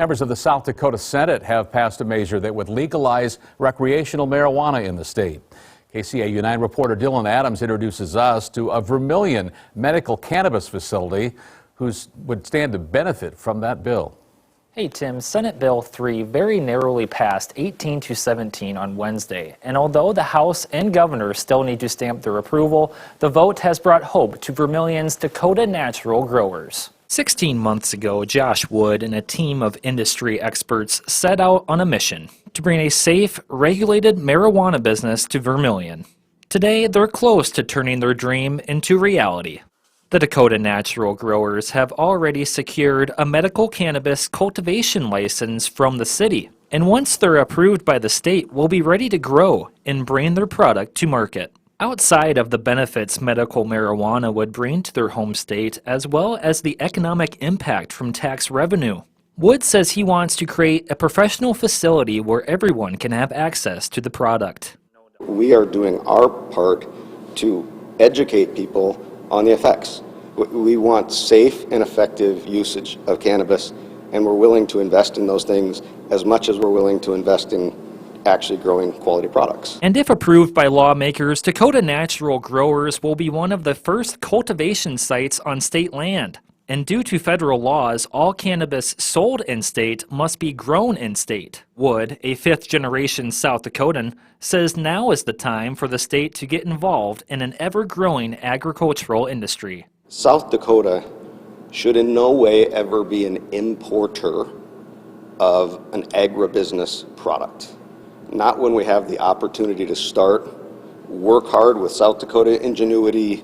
Members of the South Dakota Senate have passed a measure that would legalize recreational marijuana in the state. KCAU-9 reporter Dylan Adams introduces us to a Vermillion medical cannabis facility who would stand to benefit from that bill. Hey Tim, Senate Bill 3 very narrowly passed 18-17 on Wednesday, and although the House and Governor still need to stamp their approval, the vote has brought hope to Vermillion's Dakota natural growers. 16 months ago, Josh Wood and a team of industry experts set out on a mission to bring a safe, regulated marijuana business to Vermilion. Today, they're close to turning their dream into reality. The Dakota natural growers have already secured a medical cannabis cultivation license from the city, and once they're approved by the state, will be ready to grow and bring their product to market. Outside of the benefits medical marijuana would bring to their home state, as well as the economic impact from tax revenue, Wood says he wants to create a professional facility where everyone can have access to the product. We are doing our part to educate people on the effects. We want safe and effective usage of cannabis, and we're willing to invest in those things as much as we're willing to invest in actually growing quality products. And if approved by lawmakers, Dakota Natural Growers will be one of the first cultivation sites on state land. And due to federal laws, all cannabis sold in-state must be grown in-state. Wood, a fifth-generation South Dakotan, says now is the time for the state to get involved in an ever-growing agricultural industry. South Dakota should in no way ever be an importer of an agribusiness product. Not when we have the opportunity to start, work hard with South Dakota ingenuity,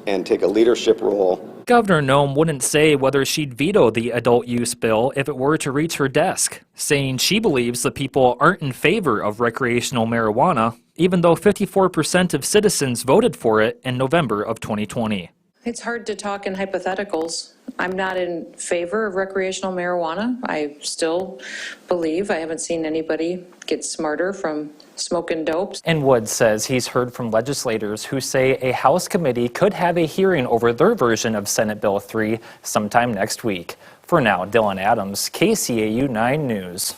and take a leadership role. Governor Noem wouldn't say whether she'd veto the adult use bill if it were to reach her desk, saying she believes the people aren't in favor of recreational marijuana, even though 54% of citizens voted for it in November of 2020. It's hard to talk in hypotheticals. I'm not in favor of recreational marijuana. I still believe I haven't seen anybody get smarter from smoking dope. And Wood says he's heard from legislators who say a House committee could have a hearing over their version of Senate Bill 3 sometime next week. For now, Dylan Adams, KCAU 9 News.